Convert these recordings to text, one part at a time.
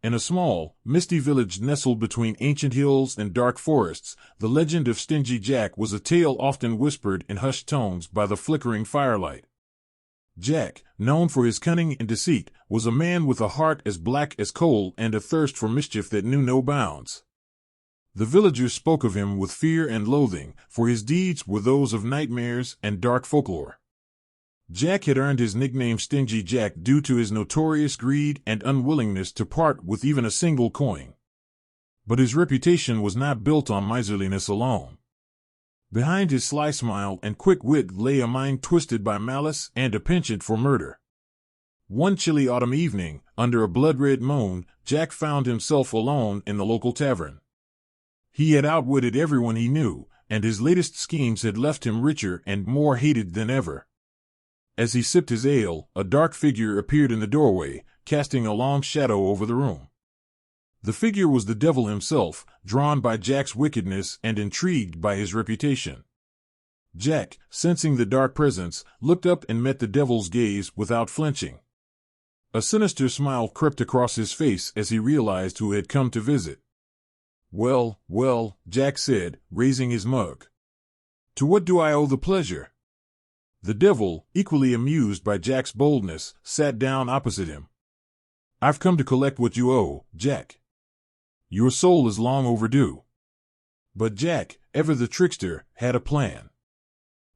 In a small, misty village nestled between ancient hills and dark forests, the legend of Stingy Jack was a tale often whispered in hushed tones by the flickering firelight. Jack, known for his cunning and deceit, was a man with a heart as black as coal and a thirst for mischief that knew no bounds. The villagers spoke of him with fear and loathing, for his deeds were those of nightmares and dark folklore. Jack had earned his nickname Stingy Jack due to his notorious greed and unwillingness to part with even a single coin. But his reputation was not built on miserliness alone. Behind his sly smile and quick wit lay a mind twisted by malice and a penchant for murder. One chilly autumn evening, under a blood-red moon, Jack found himself alone in the local tavern. He had outwitted everyone he knew, and his latest schemes had left him richer and more hated than ever. As he sipped his ale, a dark figure appeared in the doorway, casting a long shadow over the room. The figure was the devil himself, drawn by Jack's wickedness and intrigued by his reputation. Jack, sensing the dark presence, looked up and met the devil's gaze without flinching. A sinister smile crept across his face as he realized who had come to visit. "Well, well," Jack said, raising his mug. "To what do I owe the pleasure?" The devil, equally amused by Jack's boldness, sat down opposite him. "I've come to collect what you owe, Jack. Your soul is long overdue." But Jack, ever the trickster, had a plan.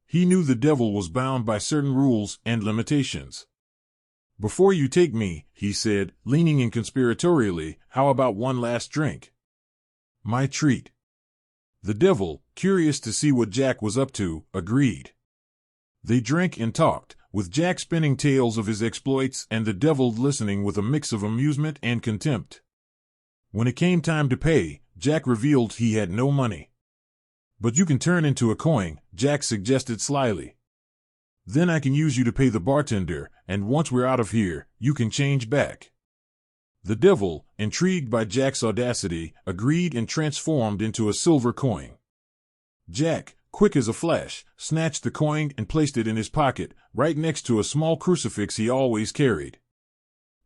He knew the devil was bound by certain rules and limitations. "Before you take me," he said, leaning in conspiratorially, "how about one last drink? My treat." The devil, curious to see what Jack was up to, agreed. They drank and talked, with Jack spinning tales of his exploits and the devil listening with a mix of amusement and contempt. When it came time to pay, Jack revealed he had no money. "But you can turn into a coin," Jack suggested slyly. "Then I can use you to pay the bartender, and once we're out of here, you can change back." The devil, intrigued by Jack's audacity, agreed and transformed into a silver coin. Jack, quick as a flash, snatched the coin and placed it in his pocket, right next to a small crucifix he always carried.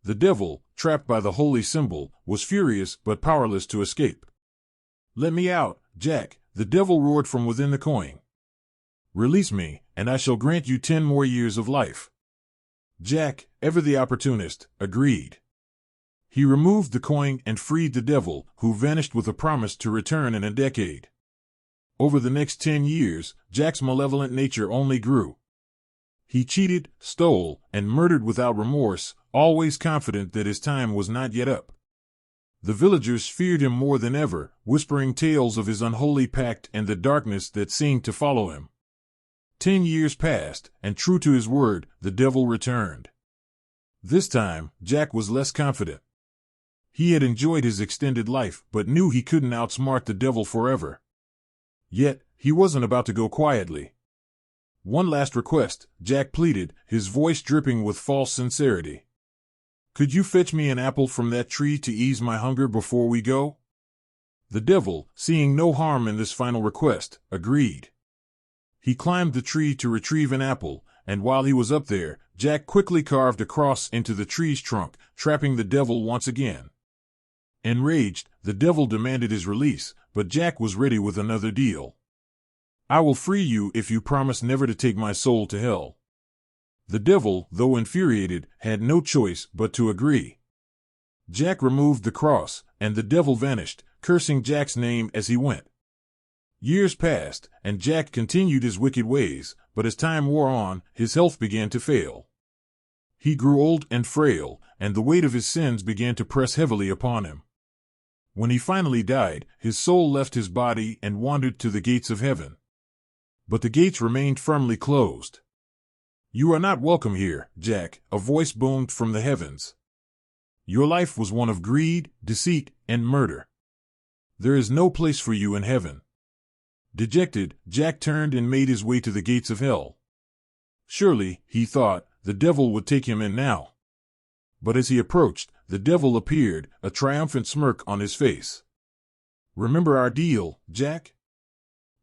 The devil, trapped by the holy symbol, was furious but powerless to escape. "Let me out, Jack," the devil roared from within the coin. "Release me, and I shall grant you 10 more years of life." Jack, ever the opportunist, agreed. He removed the coin and freed the devil, who vanished with a promise to return in a decade. Over the next 10 years, Jack's malevolent nature only grew. He cheated, stole, and murdered without remorse, always confident that his time was not yet up. The villagers feared him more than ever, whispering tales of his unholy pact and the darkness that seemed to follow him. 10 years passed, and true to his word, the devil returned. This time, Jack was less confident. He had enjoyed his extended life, but knew he couldn't outsmart the devil forever. Yet, he wasn't about to go quietly. "One last request," Jack pleaded, his voice dripping with false sincerity. "Could you fetch me an apple from that tree to ease my hunger before we go?" The devil, seeing no harm in this final request, agreed. He climbed the tree to retrieve an apple, and while he was up there, Jack quickly carved a cross into the tree's trunk, trapping the devil once again. Enraged, the devil demanded his release, but Jack was ready with another deal. "I will free you if you promise never to take my soul to hell." The devil, though infuriated, had no choice but to agree. Jack removed the cross, and the devil vanished, cursing Jack's name as he went. Years passed, and Jack continued his wicked ways, but as time wore on, his health began to fail. He grew old and frail, and the weight of his sins began to press heavily upon him. When he finally died, his soul left his body and wandered to the gates of heaven. But the gates remained firmly closed. "You are not welcome here, Jack," a voice boomed from the heavens. "Your life was one of greed, deceit, and murder. There is no place for you in heaven." Dejected, Jack turned and made his way to the gates of hell. Surely, he thought, the devil would take him in now. But as he approached, the devil appeared, a triumphant smirk on his face. "Remember our deal, Jack?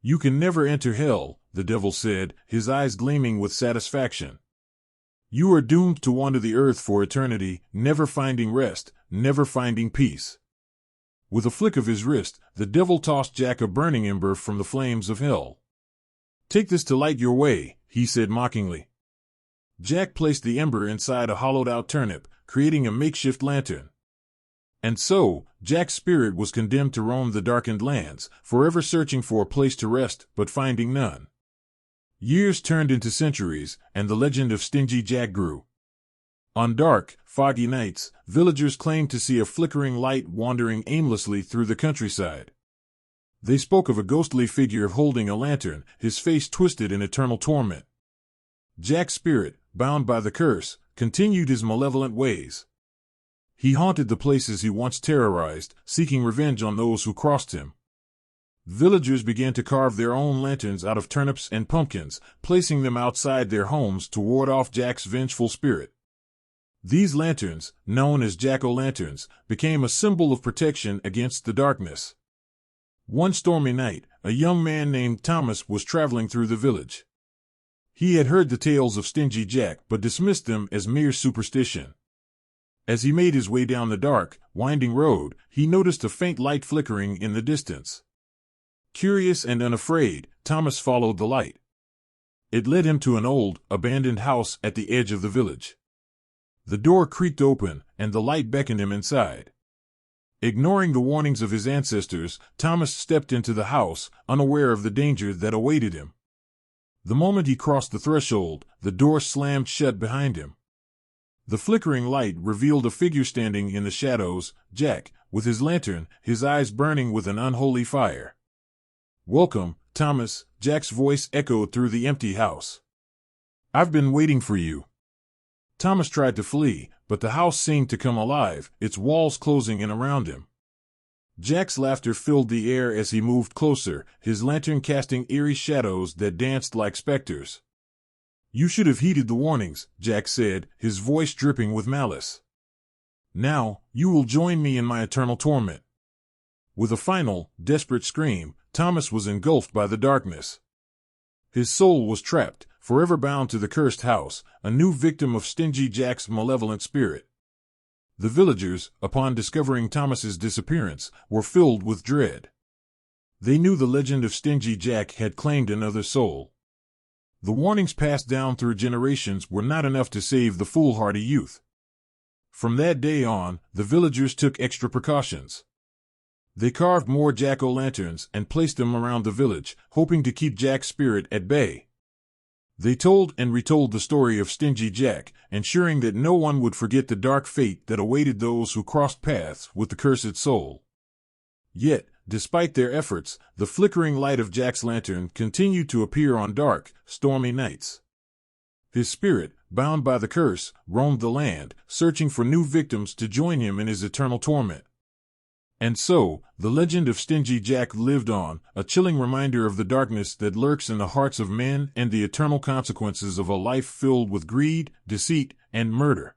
You can never enter hell," the devil said, his eyes gleaming with satisfaction. "You are doomed to wander the earth for eternity, never finding rest, never finding peace. With a flick of his wrist, the devil tossed Jack a burning ember from the flames of hell. "Take this to light your way," he said mockingly. Jack placed the ember inside a hollowed-out turnip, creating a makeshift lantern. And so, Jack's spirit was condemned to roam the darkened lands, forever searching for a place to rest, but finding none. Years turned into centuries, and the legend of Stingy Jack grew. On dark, foggy nights, villagers claimed to see a flickering light wandering aimlessly through the countryside. They spoke of a ghostly figure holding a lantern, his face twisted in eternal torment. Jack's spirit, bound by the curse, continued his malevolent ways. He haunted the places he once terrorized, seeking revenge on those who crossed him. Villagers began to carve their own lanterns out of turnips and pumpkins, placing them outside their homes to ward off Jack's vengeful spirit. These lanterns, known as jack-o'-lanterns, became a symbol of protection against the darkness. One stormy night, a young man named Thomas was traveling through the village. He had heard the tales of Stingy Jack but dismissed them as mere superstition. As he made his way down the dark, winding road, he noticed a faint light flickering in the distance. Curious and unafraid, Thomas followed the light. It led him to an old, abandoned house at the edge of the village. The door creaked open, and the light beckoned him inside. Ignoring the warnings of his ancestors, Thomas stepped into the house, unaware of the danger that awaited him. The moment he crossed the threshold, the door slammed shut behind him. The flickering light revealed a figure standing in the shadows, Jack, with his lantern, his eyes burning with an unholy fire. "Welcome, Thomas," Jack's voice echoed through the empty house. "I've been waiting for you." Thomas tried to flee, but the house seemed to come alive, its walls closing in around him. Jack's laughter filled the air as he moved closer, his lantern casting eerie shadows that danced like specters. "You should have heeded the warnings," Jack said, his voice dripping with malice. "Now, you will join me in my eternal torment." With a final, desperate scream, Thomas was engulfed by the darkness. His soul was trapped, forever bound to the cursed house, a new victim of Stingy Jack's malevolent spirit. The villagers, upon discovering Thomas's disappearance, were filled with dread. They knew the legend of Stingy Jack had claimed another soul. The warnings passed down through generations were not enough to save the foolhardy youth. From that day on, the villagers took extra precautions. They carved more jack-o'-lanterns and placed them around the village, hoping to keep Jack's spirit at bay. They told and retold the story of Stingy Jack, ensuring that no one would forget the dark fate that awaited those who crossed paths with the cursed soul. Yet, despite their efforts, the flickering light of Jack's lantern continued to appear on dark, stormy nights. His spirit, bound by the curse, roamed the land, searching for new victims to join him in his eternal torment. And so, the legend of Stingy Jack lived on, a chilling reminder of the darkness that lurks in the hearts of men and the eternal consequences of a life filled with greed, deceit, and murder.